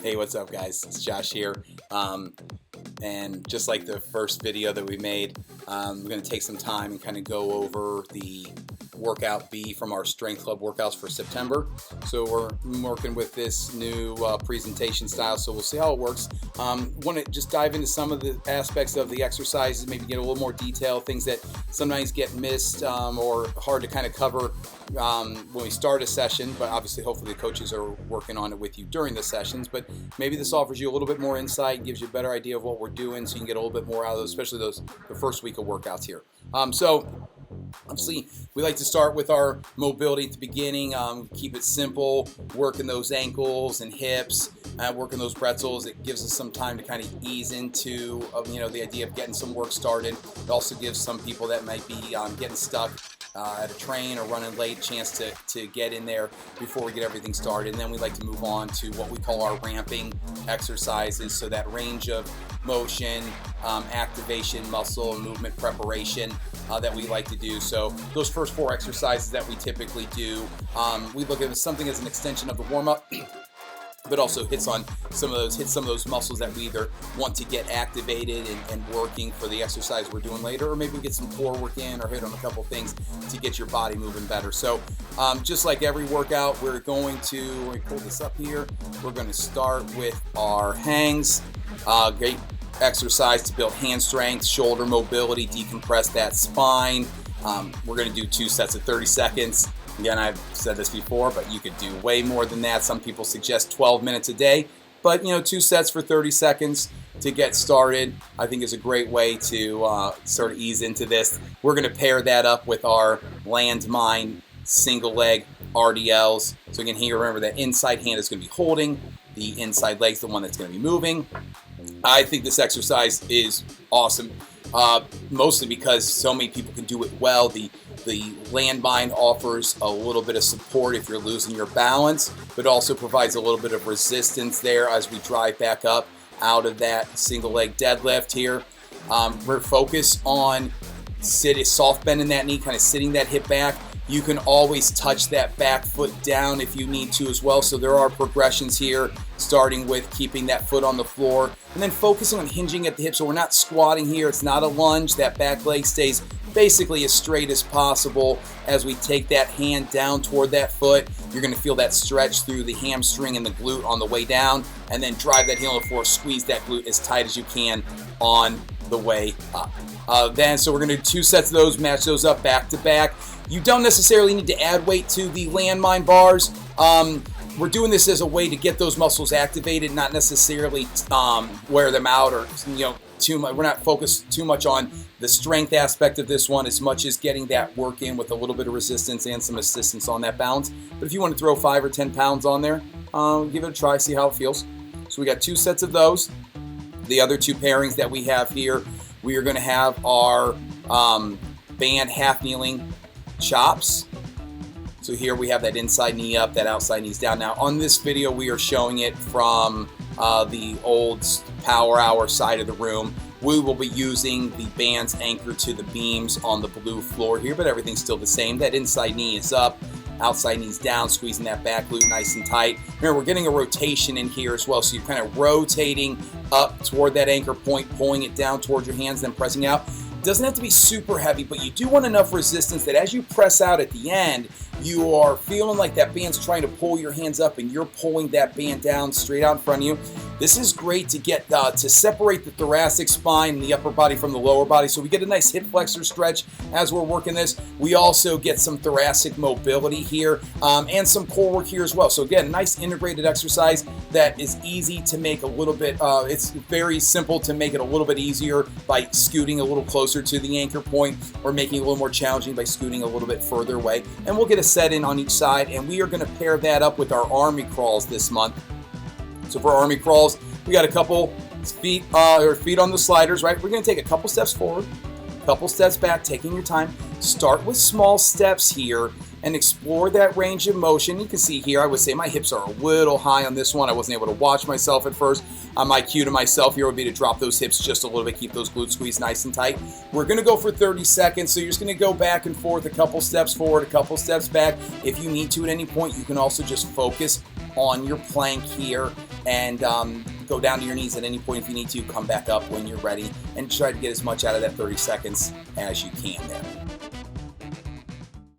Hey, what's up, guys? It's Josh here. And just like the first video that we made, we're going to take some time and kind of go over the workout B from our Strength Club workouts for September. So we're working with this new presentation style, so we'll see how it works. Want to just dive into some of the aspects of the exercises, maybe get a little more detail, things that sometimes get missed or hard to kind of cover when we start a session, but obviously hopefully the coaches are working on it with you during the sessions. But maybe this offers you a little bit more insight, gives you a better idea of what we're doing, so you can get a little bit more out of those, especially the first week of workouts here. So obviously, we like to start with our mobility at the beginning, keep it simple, working those ankles and hips, working those pretzels. It gives us some time to kind of ease into the idea of getting some work started. It also gives some people that might be getting stuck at a train or running late chance to get in there before we get everything started. And then we like to move on to what we call our ramping exercises, so that range of motion, activation, muscle, and movement preparation that we like to do. So those first four exercises that we typically do, we look at something as an extension of the warm-up, but also hits some of those muscles that we either want to get activated and working for the exercise we're doing later, or maybe we get some core work in or hit on a couple things to get your body moving better. So just like every workout, we're going to, let me pull this up here, we're going to start with our hangs. Great exercise to build hand strength, shoulder mobility, decompress that spine. We're going to do 2 sets of 30 seconds. Again, I've said this before, but you could do way more than that. Some people suggest 12 minutes a day, but 2 sets for 30 seconds to get started, I think is a great way to sort of ease into this. We're going to pair that up with our landmine single leg RDLs. So again, here, remember that inside hand is going to be holding, the inside leg's the one that's going to be moving. I think this exercise is awesome, mostly because so many people can do it well. The landmine offers a little bit of support if you're losing your balance, but also provides a little bit of resistance there as we drive back up out of that single leg deadlift here. We're focused on soft bend in that knee, kind of sitting that hip back. You can always touch that back foot down if you need to as well. So there are progressions here, starting with keeping that foot on the floor and then focusing on hinging at the hip. So we're not squatting here. It's not a lunge. That back leg stays basically as straight as possible. As we take that hand down toward that foot, you're going to feel that stretch through the hamstring and the glute on the way down, and then drive that heel on the floor, squeeze that glute as tight as you can on the way up. So we're going to do 2 sets of those, match those up back to back. You don't necessarily need to add weight to the landmine bars. We're doing this as a way to get those muscles activated, not necessarily wear them out or too much. We're not focused too much on the strength aspect of this one as much as getting that work in with a little bit of resistance and some assistance on that balance. But if you want to throw 5 or 10 pounds on there, give it a try, see how it feels. So we got 2 sets of those. The other 2 pairings that we have here, we are going to have our band half kneeling chops. So here we have that inside knee up, that outside knee's down. Now on this video, we are showing it from the old Power Hour side of the room. We will be using the bands anchored to the beams on the blue floor here, but everything's still the same. That inside knee is up, outside knee's down, squeezing that back glute nice and tight. Remember, we're getting a rotation in here as well, so you're kind of rotating up toward that anchor point, pulling it down towards your hands, then pressing out. Doesn't have to be super heavy, but you do want enough resistance that as you press out at the end, you are feeling like that band's trying to pull your hands up and you're pulling that band down straight out in front of you. This is great to get to separate the thoracic spine and the upper body from the lower body, so we get a nice hip flexor stretch as we're working this. We also get some thoracic mobility here and some core work here as well. So again, nice integrated exercise that is easy to make a little bit, it's very simple to make it a little bit easier by scooting a little closer to the anchor point, or making it a little more challenging by scooting a little bit further away. And we'll get a set in on each side, and we are going to pair that up with our army crawls this month. So for army crawls, we got a couple feet on the sliders, right? We're going to take a couple steps forward, a couple steps back, taking your time. Start with small steps here and explore that range of motion. You can see here, I would say my hips are a little high on this one. I wasn't able to watch myself at first. My cue to myself here would be to drop those hips just a little bit, keep those glutes squeezed nice and tight. We're going to go for 30 seconds, so you're just going to go back and forth, a couple steps forward, a couple steps back. If you need to at any point, you can also just focus on your plank here and go down to your knees at any point if you need to. Come back up when you're ready, and try to get as much out of that 30 seconds as you can there.